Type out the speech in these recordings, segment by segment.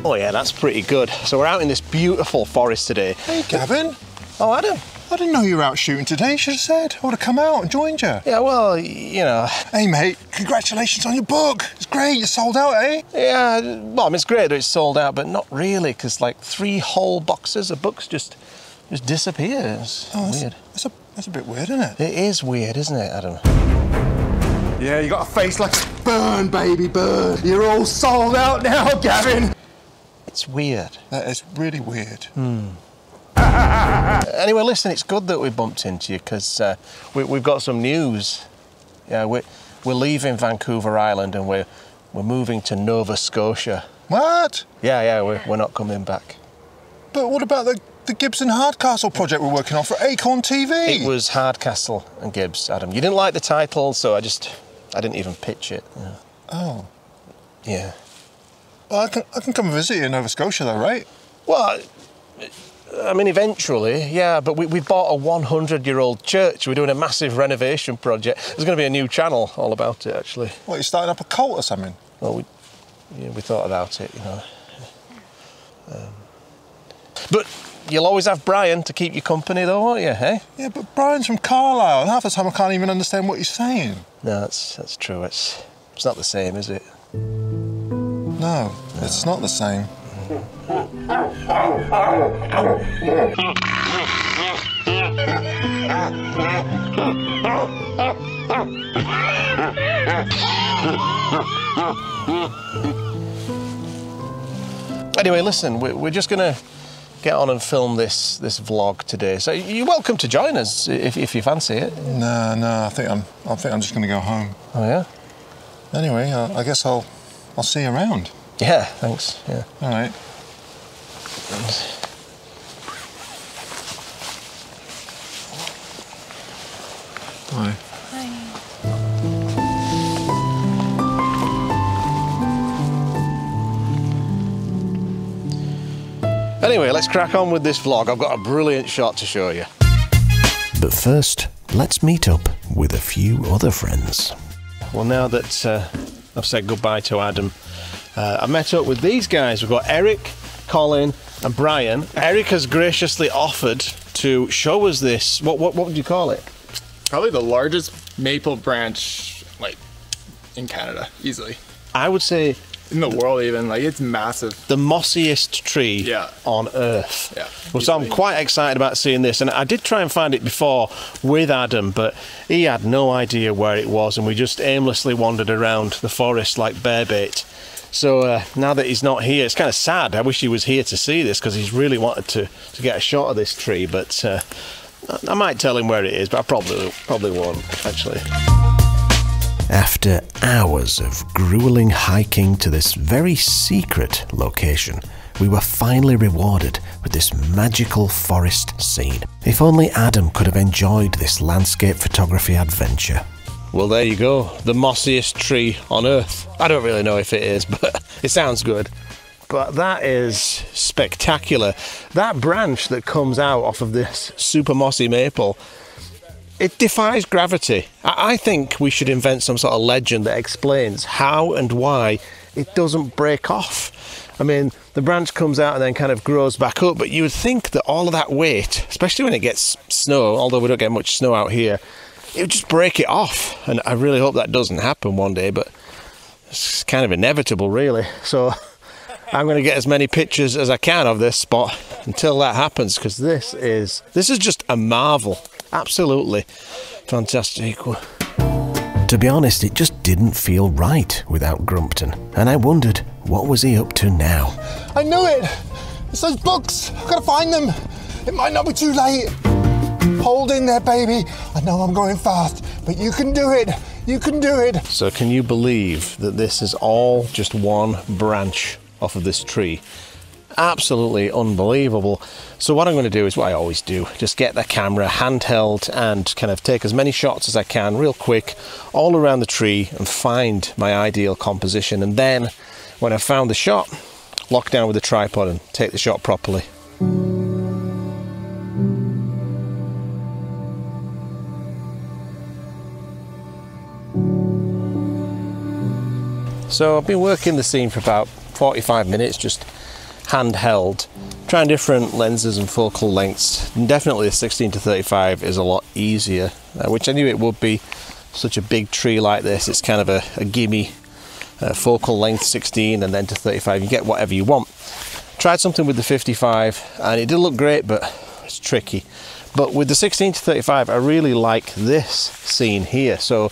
Oh yeah, that's pretty good. So we're out in this beautiful forest today. Hey, Gavin. Oh, Adam. I didn't know you were out shooting today. You should have said. I would have come out and joined you. Yeah, well, you know. Hey, mate, congratulations on your book. It's great. You sold out, eh? Yeah, well, I mean, it's great that it's sold out, but not really, because like 3 whole boxes of books just disappears. Oh, weird. That's a bit weird, isn't it? It is weird, isn't it, Adam? Yeah, you got a face like burn, baby, burn. You're all sold out now, Gavin. It's weird. That is really weird. Anyway, listen, it's good that we bumped into you because we've got some news. Yeah, we're leaving Vancouver Island and we're moving to Nova Scotia. What? Yeah, we're not coming back. But what about the Gibbs and Hardcastle project we're working on for Acorn TV? It was Hardcastle and Gibbs, Adam. You didn't like the title, so I didn't even pitch it. Yeah. Oh. Yeah. Well, I can come and visit you in Nova Scotia, though, right? Well, I mean, eventually, yeah, but we bought a 100-year-old church. We're doing a massive renovation project. There's going to be a new channel all about it, actually. What, you're starting up a cult or something? Well, we thought about it, you know. But you'll always have Brian to keep you company, though, won't you, eh? Yeah, but Brian's from Carlisle, and half the time I can't even understand what he's saying. No, that's true. It's not the same, is it? No, it's not the same. Anyway, listen, we're just going to get on and film this vlog today. So you're welcome to join us if you fancy it. No, I think I'm just going to go home. Oh yeah. Anyway, I guess I'll see you around. Yeah, thanks. Yeah. All right. Bye. Anyway, let's crack on with this vlog. I've got a brilliant shot to show you. But first, let's meet up with a few other friends. Well, now that I've said goodbye to Adam, I met up with these guys. We've got Eric, Colin and Brian. Eric has graciously offered to show us this. What would you call it? Probably the largest maple branch, like, in Canada, easily. I would say in the world even, like, it's massive. The mossiest tree on earth. Yeah. Well, so I'm quite excited about seeing this, and I did try and find it before with Adam, but he had no idea where it was, and we just aimlessly wandered around the forest like bearbait. So now that he's not here, it's kind of sad. I wish he was here to see this because he's really wanted to get a shot of this tree, but I might tell him where it is, but I probably won't, actually. After hours of grueling hiking to this very secret location, we were finally rewarded with this magical forest scene. If only Adam could have enjoyed this landscape photography adventure. Well, there you go, the mossiest tree on earth. I don't really know if it is, but it sounds good. But that is spectacular. That branch that comes out off of this super mossy maple, it defies gravity. I think we should invent some sort of legend that explains how and why it doesn't break off. I mean, the branch comes out and then kind of grows back up, but you would think that all of that weight, especially when it gets snow, although we don't get much snow out here, it would just break it off. And I really hope that doesn't happen one day, but it's kind of inevitable, really. So I'm going to get as many pictures as I can of this spot until that happens, because this is just a marvel. Absolutely fantastic. To be honest, it just didn't feel right without Grumpton, and I wondered, what was he up to now? I knew it! It's those books! I've got to find them! It might not be too late! Hold in there, baby! I know I'm going fast, but you can do it! You can do it! So can you believe that this is all just one branch off of this tree? Absolutely unbelievable. So what I'm going to do is what I always do, just get the camera handheld and kind of take as many shots as I can real quick all around the tree and find my ideal composition, and then when I've found the shot, lock down with the tripod and take the shot properly. So I've been working the scene for about 45 minutes, just handheld, trying different lenses and focal lengths. And definitely the 16 to 35 is a lot easier, which I knew it would be. Such a big tree like this, it's kind of a gimme. Focal length 16 and then to 35, you get whatever you want. Tried something with the 55 and it did look great, but it's tricky. But with the 16 to 35, I really like this scene here. So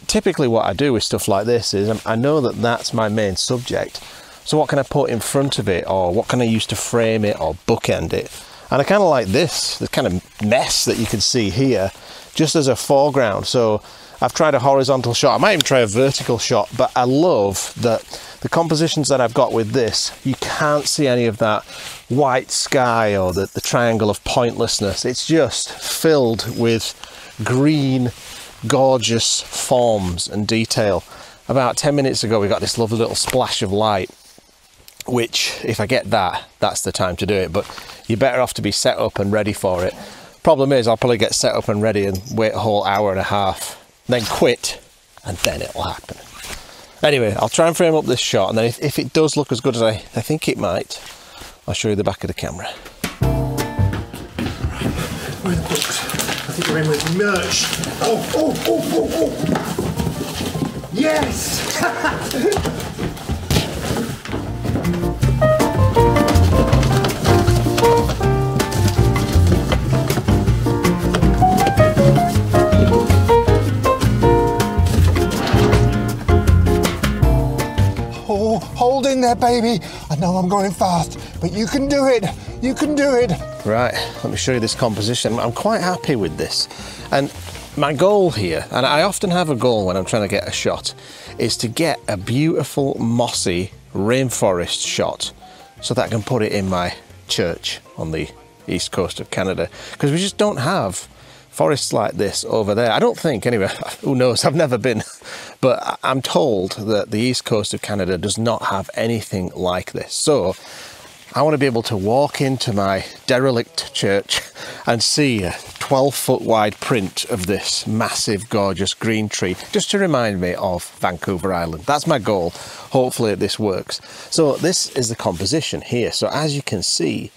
typically what I do with stuff like this is I know that that's my main subject. So what can I put in front of it, or what can I use to frame it or bookend it? And I kind of like this, the kind of mess that you can see here, just as a foreground. So I've tried a horizontal shot, I might even try a vertical shot, but I love that the compositions that I've got with this, you can't see any of that white sky or the triangle of pointlessness. It's just filled with green, gorgeous forms and detail. About 10 minutes ago, we got this lovely little splash of light, which if I get that, that's the time to do it. But you're better off to be set up and ready for it. Problem is, I'll probably get set up and ready and wait a whole hour and a half, then quit, and then it'll happen. Anyway, I'll try and frame up this shot, and then if it does look as good as I think it might, I'll show you the back of the camera. Where are the books? I think we're in with merch. Oh. Yes! Oh, hold in there, baby. I know I'm going fast, but you can do it. You can do it. Right, let me show you this composition. I'm quite happy with this. And my goal here, and I often have a goal when I'm trying to get a shot, is to get a beautiful mossy rainforest shot so that I can put it in my church on the east coast of Canada, because we just don't have forests like this over there. I don't think, anyway, who knows, I've never been, but I'm told that the east coast of Canada does not have anything like this. So I want to be able to walk into my derelict church and see a 12-foot wide print of this massive, gorgeous green tree, just to remind me of Vancouver Island. That's my goal. Hopefully this works. So this is the composition here. So as you can see,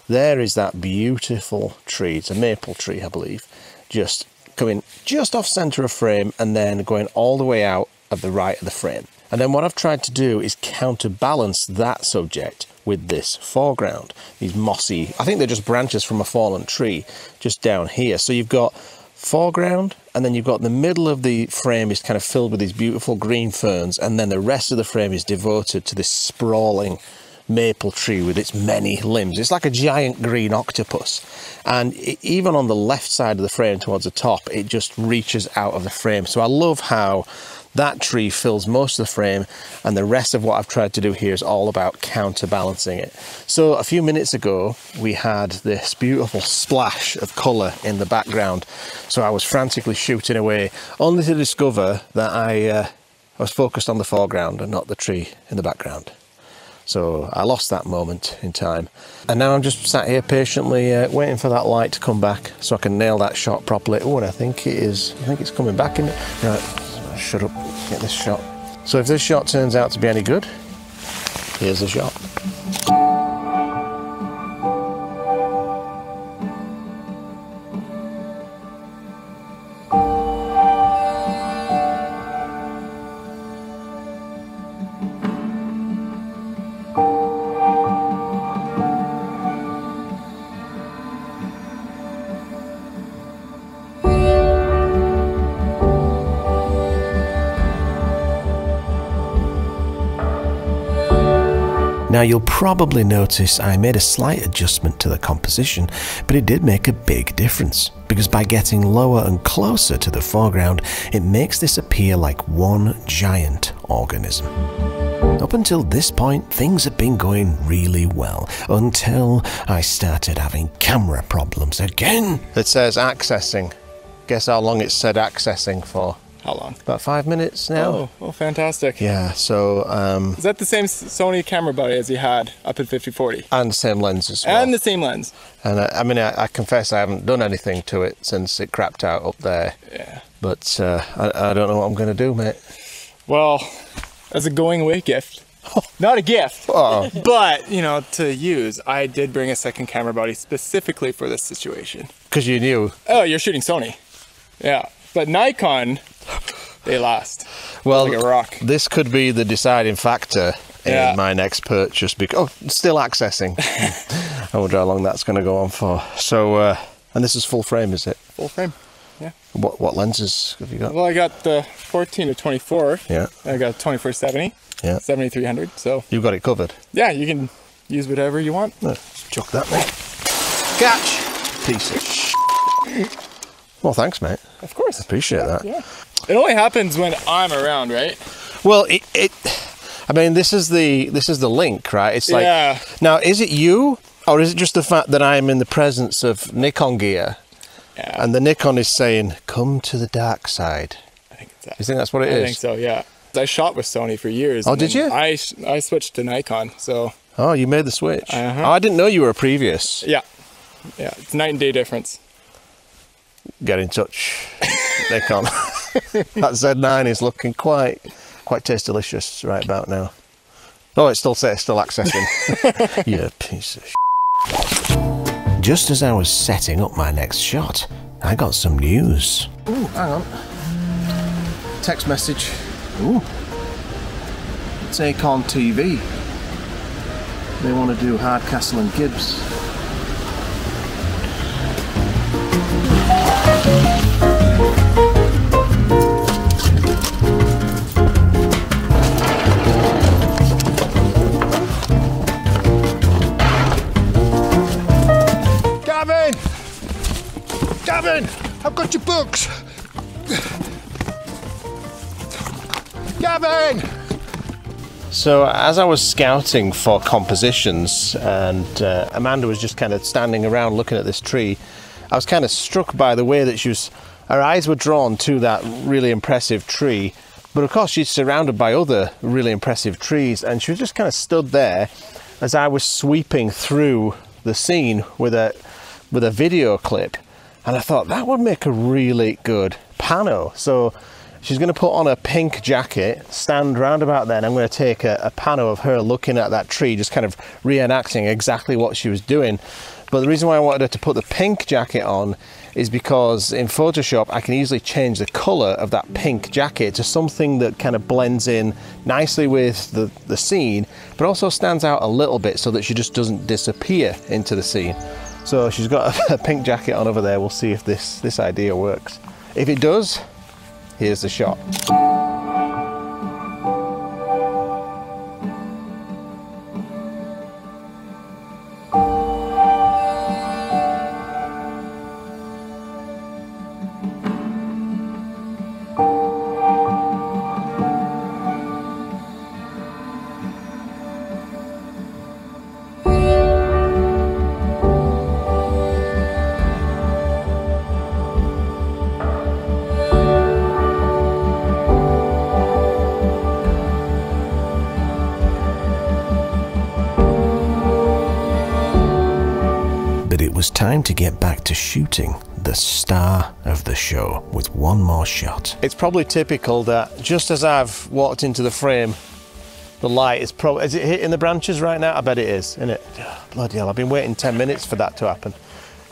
there is that beautiful tree. It's a maple tree, I believe, just coming just off center of frame and then going all the way out at the right of the frame. And then what I've tried to do is counterbalance that subject with this foreground, these mossy, I think they're just branches from a fallen tree just down here. So you've got foreground, and then you've got the middle of the frame is kind of filled with these beautiful green ferns, and then the rest of the frame is devoted to this sprawling maple tree with its many limbs. It's like a giant green octopus, and even on the left side of the frame towards the top, it just reaches out of the frame. So I love how that tree fills most of the frame, and the rest of what I've tried to do here is all about counterbalancing it. So a few minutes ago we had this beautiful splash of colour in the background, so I was frantically shooting away, only to discover that I was focused on the foreground and not the tree in the background. So I lost that moment in time, and now I'm just sat here patiently waiting for that light to come back so I can nail that shot properly. Oh, and I think it is, I think it's coming back in it. Right, shut up, get this shot. So if this shot turns out to be any good, here's the shot. Now you'll probably notice I made a slight adjustment to the composition, but it did make a big difference, because by getting lower and closer to the foreground, it makes this appear like one giant organism. Up until this point, things had been going really well, until I started having camera problems again. It says accessing. Guess how long it said accessing for? How long? About 5 minutes now. Oh, fantastic. Yeah, so is that the same Sony camera body as you had up at 50-40? and the same lens as well. And the same lens. And I mean, I confess I haven't done anything to it since it crapped out up there. Yeah. But I don't know what I'm going to do, mate. Well, as a going away gift, Not a gift, Oh. but, you know, to use. I did bring a second camera body specifically for this situation. Because you knew. Oh, you're shooting Sony. Yeah. But Nikon, they last. Well, like a rock. This could be the deciding factor in my next purchase. Because still accessing. I wonder how long that's going to go on for. So, and this is full frame, is it? Full frame. Yeah. What lenses have you got? Well, I got the 14 to 24. Yeah. I got 24-70. Yeah. 7300. So You've got it covered. yeah, you can use whatever you want. Chuck that, mate. Catch! Piece of shit. Well, thanks, mate. Of course. Appreciate that. Yeah. It only happens when I'm around, right? Well, I mean, this is the link, right? It's like, Yeah. now, is it you, or is it just the fact that I am in the presence of Nikon gear, Yeah. and the Nikon is saying, "Come to the dark side"? I think it's that. You think that's what it is? I think so, yeah. I shot with Sony for years. Oh, and did then you? I switched to Nikon, so Oh, you made the switch. Uh-huh. Oh, I didn't know you were a previous. yeah. Yeah, it's night and day difference. Get in touch, Nikon. That Z9 is looking quite tasty delicious right about now. Oh, it still says still accessing. You piece of shit. Just as I was setting up my next shot, I got some news. Ooh, hang on. Text message. Ooh. It's Acorn TV. They want to do Hardcastle and Gibbs. Gavin, I've got your books. Gavin! So as I was scouting for compositions, and Amanda was just kind of standing around looking at this tree, I was kind of struck by the way that her eyes were drawn to that really impressive tree, but of course she's surrounded by other really impressive trees, and she was just kind of stood there as I was sweeping through the scene with a video clip, and I thought that would make a really good pano. So she's going to put on a pink jacket, stand round about then. I'm going to take a pano of her looking at that tree, just kind of reenacting exactly what she was doing. But the reason why I wanted her to put the pink jacket on is because in Photoshop I can easily change the colour of that pink jacket to something that kind of blends in nicely with the scene, but also stands out a little bit so that she just doesn't disappear into the scene. So she's got a pink jacket on over there. We'll see if this idea works. If it does, here's the shot. It was time to get back to shooting the star of the show with one more shot. It's probably typical that just as I've walked into the frame, the light is probably... Is it hitting the branches right now? I bet it is, isn't it? Oh, bloody hell, I've been waiting 10 minutes for that to happen.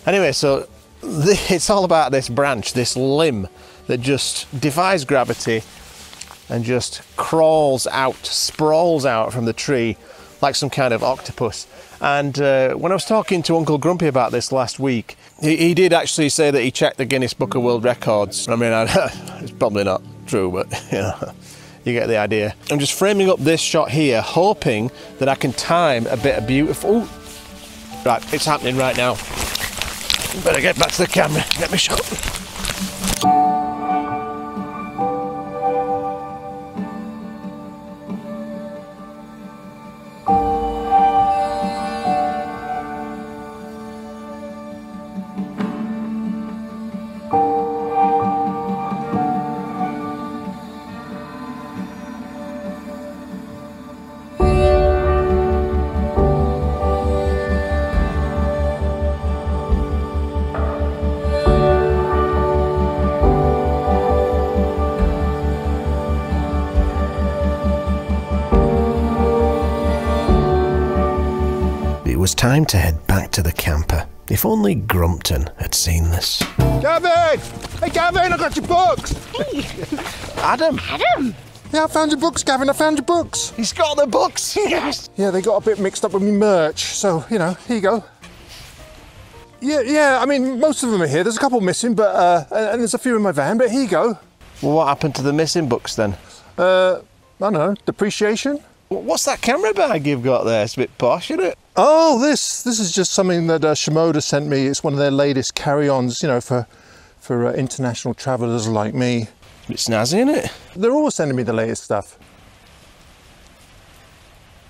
Anyway, so it's all about this branch, this limb that just defies gravity and just crawls out, sprawls out from the tree like some kind of octopus. And when I was talking to Uncle Grumpy about this last week, he did actually say that he checked the Guinness Book of World Records. I mean, it's probably not true, but you know, you get the idea. I'm just framing up this shot here, hoping that I can time a bit of beautiful... Ooh. Right, it's happening right now. Better get back to the camera, get me shot. It was time to head back to the camper. If only Grumpton had seen this. Gavin! Hey, Gavin, I got your books! Adam! Yeah, I found your books, Gavin, I found your books. He's got the books! Yes! Yeah, they got a bit mixed up with me merch, so, you know, here you go. Yeah, I mean, most of them are here. There's a couple missing, but, and there's a few in my van, but here you go. Well, what happened to the missing books then? I don't know, depreciation? What's that camera bag you've got there? It's a bit posh, isn't it? Oh, this is just something that Shimoda sent me. It's one of their latest carry-ons, you know, for international travellers like me. A bit snazzy, isn't it? They're always sending me the latest stuff.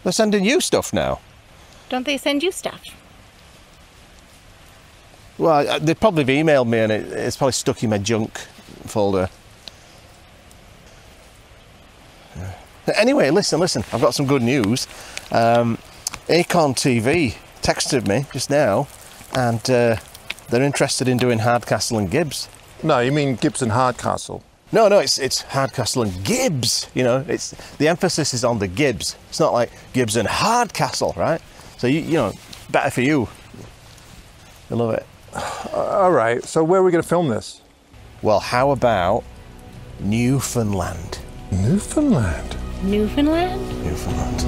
They're sending you stuff now. Don't they send you stuff? Well, they probably have emailed me and it's probably stuck in my junk folder. Anyway, listen, I've got some good news. Acorn TV texted me just now and they're interested in doing Hardcastle and Gibbs. No, you mean Gibbs and Hardcastle? No, it's Hardcastle and Gibbs, you know, the emphasis is on the Gibbs. It's not like Gibbs and Hardcastle, right? So, you know, better for you. I love it. All right, so where are we going to film this? Well, how about Newfoundland? Newfoundland? Newfoundland? Newfoundland.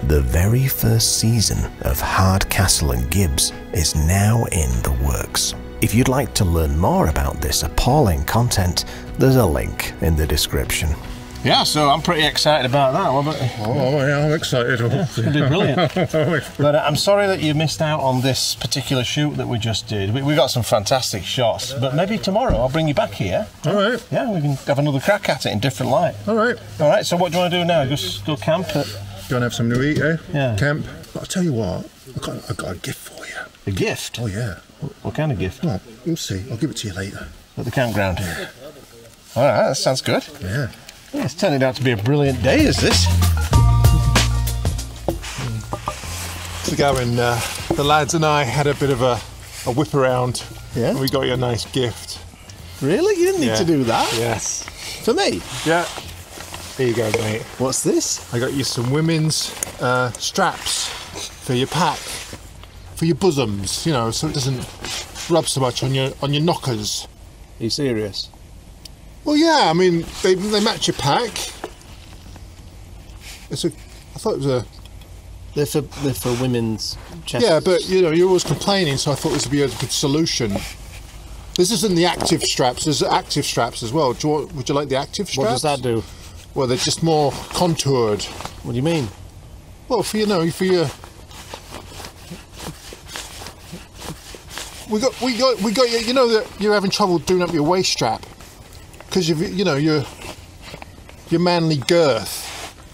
The very first season of Hardcastle and Gibbs is now in the works. If you'd like to learn more about this appalling content, there's a link in the description. Yeah, so I'm pretty excited about that. What about you? Oh, yeah, I'm excited. It's going to be brilliant. But I'm sorry that you missed out on this particular shoot that we just did. We got some fantastic shots, but maybe tomorrow I'll bring you back here. All right. Yeah, we can have another crack at it in different light. All right. All right, so what do you want to do now? Just go camp at... Go and have something to eat, eh? Yeah. Camp. But I'll tell you what, I've got a gift for you. A gift? Oh, yeah. What kind of gift? Well, we'll see. I'll give it to you later. At the campground? All right, that sounds good. Yeah. Yeah, it's turning out to be a brilliant day, is this? So, Gavin, the lads and I had a bit of a whip around. Yeah? And we got you a nice gift. Really? You didn't need to do that? Yes. For me? Yeah. There you go, mate. What's this? I got you some women's straps for your pack, for your bosoms, you know, so it doesn't rub so much on your knockers. Are you serious? Well, yeah, I mean, they match your pack. I thought it was a... They're for women's chests. Yeah, but, you know, you're always complaining, so I thought this would be a good solution. This isn't the active straps, there's active straps as well. Would you like the active straps? What does that do? Well, they're just more contoured. What do you mean? Well, for your... We got you know that you're having trouble doing up your waist strap because you know your manly girth.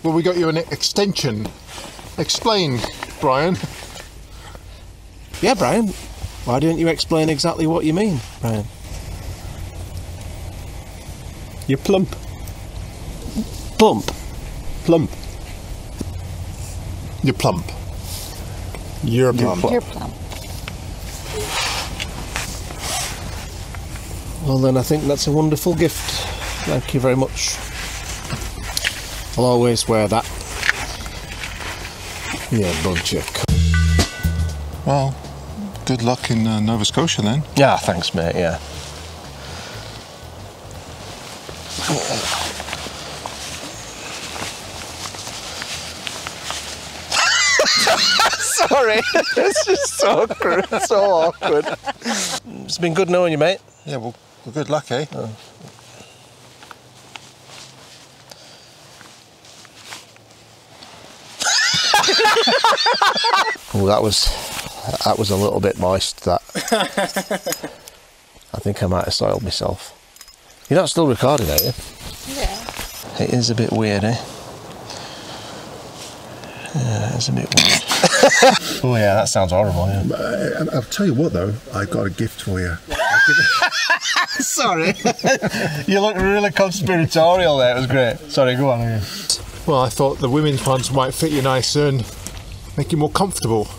Well, we got you an extension. Explain, Brian. Yeah, Brian. Why don't you explain exactly what you mean, Brian? You're plump. Plump. Plump. You're plump. You're plump. You're plump. Well, then I think that's a wonderful gift. Thank you very much. I'll always wear that. Yeah, bunch of... Well, good luck in Nova Scotia then. Yeah, thanks, mate, yeah. Sorry, it's just so awkward. It's been good knowing you, mate. Yeah, well, good luck, eh? Oh. Oh, that was a little bit moist, that. I think I might have soiled myself. You're not still recording, are you? Yeah. It is a bit weird, eh? Yeah, it's a bit weird. Oh yeah, that sounds horrible, yeah. I'll tell you what though, I've got a gift for you. Sorry. You look really conspiratorial there, it was great. Sorry, go on again. Well, I thought the women's ones might fit you nicer and make you more comfortable.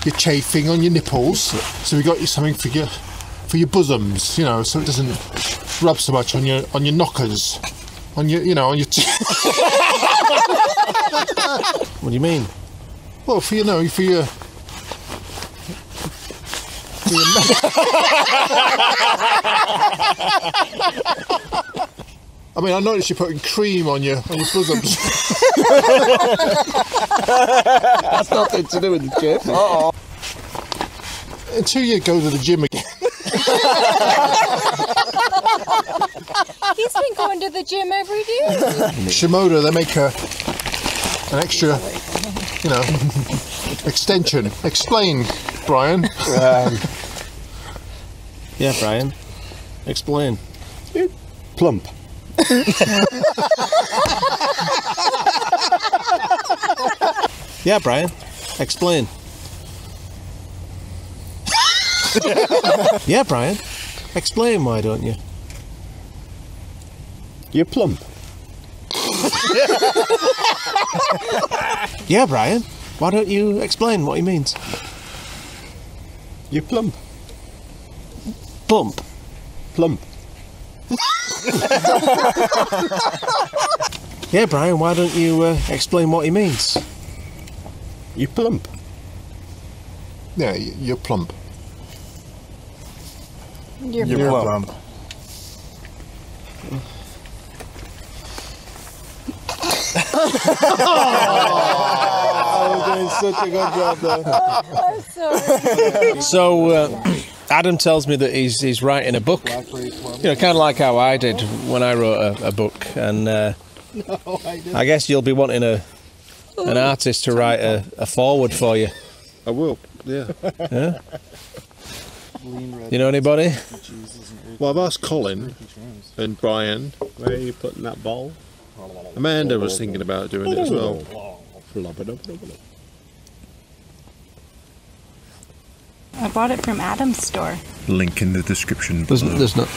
You're chafing on your nipples, so we got you something for your bosoms, you know, so it doesn't rub so much on your knockers. on your, you know, on your. What do you mean? Well, for you know, for your. I mean, I noticed you're putting cream on your bosoms. That's nothing to do with the gym. Uh-oh. Until you go to the gym again. He's been going to the gym every day. Shimoda, they make an extra, you know, extension. Explain, Brian. Yeah, Brian. Explain. Plump. Yeah, Brian. Explain. Yeah, Brian. Explain, why don't you? You're plump. Yeah, Brian. Why don't you explain what he means? You're plump. Plump. Plump. Yeah, Brian, why don't you explain what he means? You're plump. Yeah, you're plump. You're plump. Oh, doing such a good job there. I'm sorry. So, Adam tells me that he's writing a book. You know, kind of like how I did when I wrote a book. And I guess you'll be wanting an artist to write a foreword for you. I will, yeah. Yeah? You know anybody? Well, I've asked Colin and Brian. Where are you putting that ball? Amanda was thinking about doing it as well. I bought it from Adam's store. Link in the description. There's not.